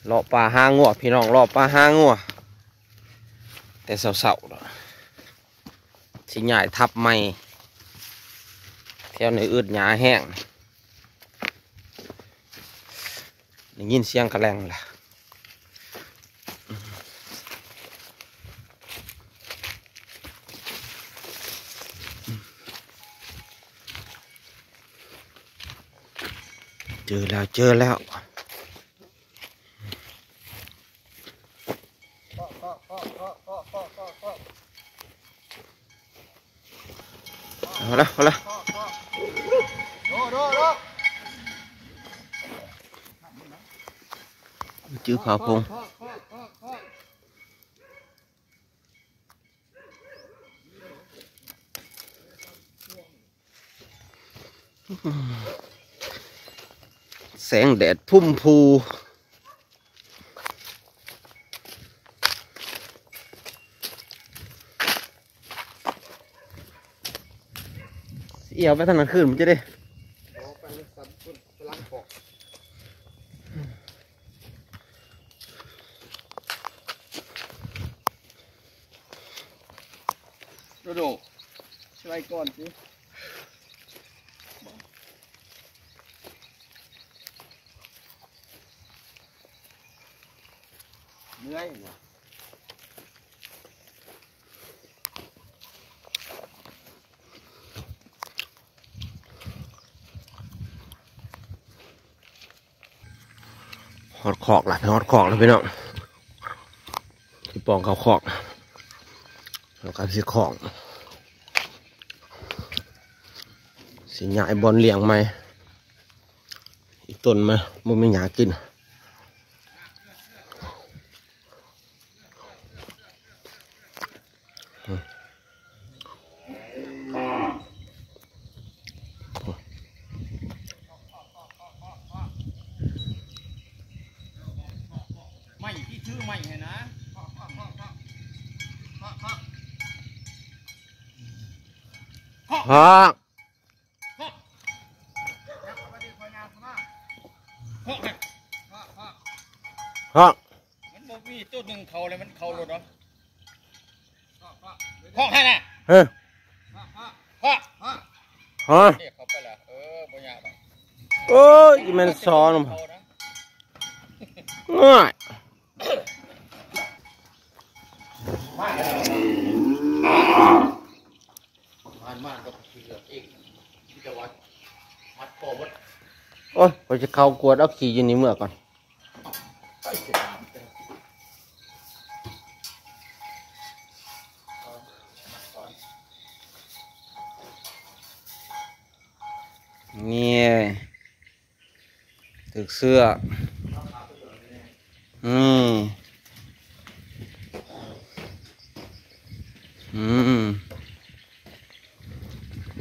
เลาะปลาห้างัวพี่น้องเลาะปลาห้างัวแต่เสาๆแล้วสิใหญ่ทับไม่แถวในอืดหญ้าแห้งได้ยินเสียงกระแลงล่ะเจอแล้วเอาละจื้อขาวพงแสงแดดพุ่มพูเอี่ยวไปทางนั้นขึ้นมันจะได้โดช่วยก่อนสิเหนื่อยฮอดคอกล่ะฮอดคอกแล้วพี่น้องที่ปองเขาคอกแล้วก็สิคอกสิหญ้าบอลเลี้ยงไหมอีกต้นมามันไม่หญ้ากินไม่ที่ชื่อไม่ไงนะฮะฮะมันบอกมีตัวหนึ่งเขาเลยมันเขาหลุดเหรอพ่อให้นะเฮ้ยพ่อฮะเรียกเขาไปละบ่ยากหรอกโอ้ยมันซ้อนง่ายมันก็คือเลือกเองที่จะวัดมัดคอวัดโอ้ยพอจะเข้ากวดเอาขี่อยู่ในเมื่อก่อนนี่ถึกเสื้อ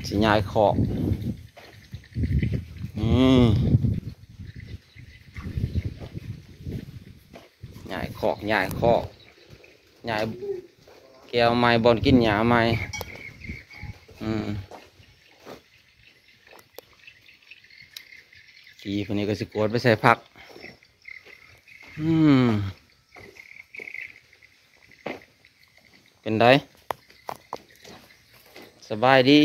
สิยายขอกยายขอกยายแก้วไม้บอลกินหญ้าไม้กีพวกนี้ก็สิกวดไปใส่ผักเป็นไดสบายดี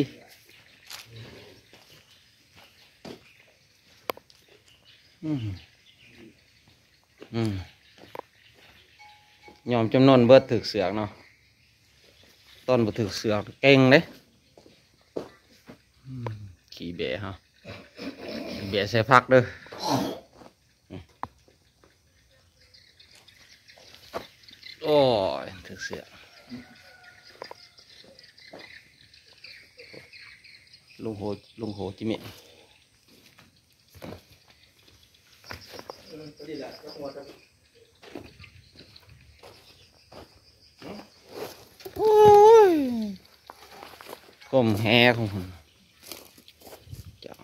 ยอมจำนวนเบิดถึกเสือกเนาะต้นบ่ถึกเสือกเก่งเลยขี่เบะฮะเบะใส่ผักเด้อโอ้ยถึกเสือกลุงโหจิเมะโอ้ยก้มแฮของผมจ้า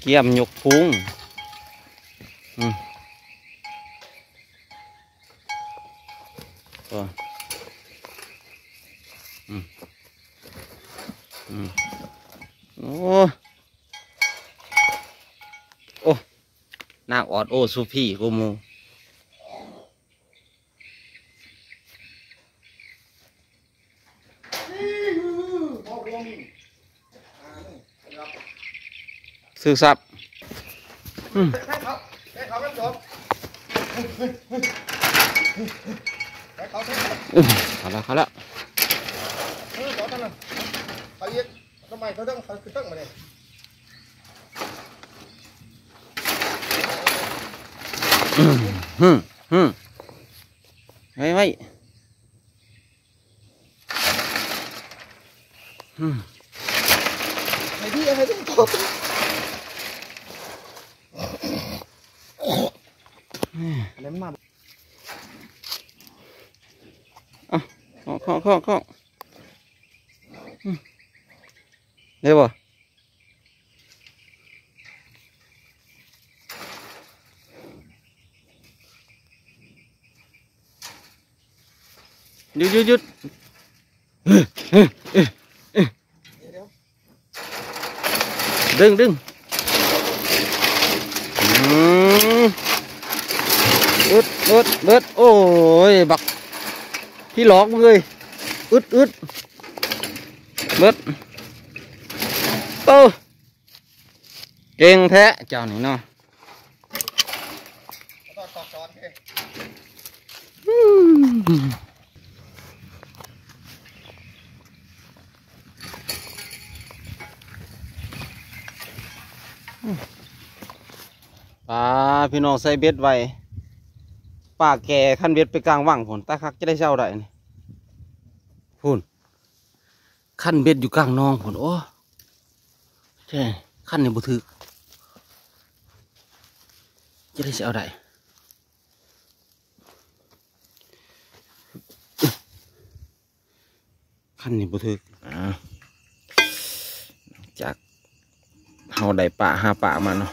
เกี่ยมยกพุง อืมก็โอ้โอ้นางออดโอสุพี่กูมูซื้อซับให้เขาไม่จบให้เขาเท่านั้น เขาแล้ว จบเท่านั้นเขาเย็ดทำไมเขาต้องมาเนี่ย ไว้ให้ดีให้ต้องจบเล่นมาข้อเดี๋ยวบ่หยุดดึงเบิดโอ้ยบักพี่หลอกมึงเลยอึดเบิดโตเก่งแท้เจ้านี่เนาะพี่น้องใส่เบ็ดไว้ป่าแก่ขั้นเบ็ดไปกลางว่างผลตาคักจะได้เช่าได้นี่พุ่นขั้นเบ็ดอยู่กลางนองผลโอ้ใช่ขั้นนี่บุทึกจะได้เช่าได้ขั้นนี่บุทึกจากเฮาได้ป่าหาป่ามาเนาะ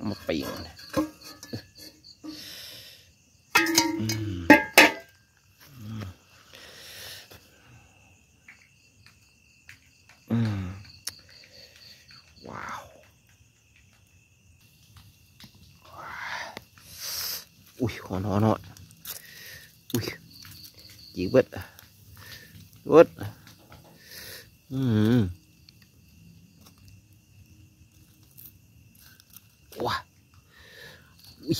มาปีงว้าวอุ้ยหอนอุ้ยจีบเบิดว้าอุ้ย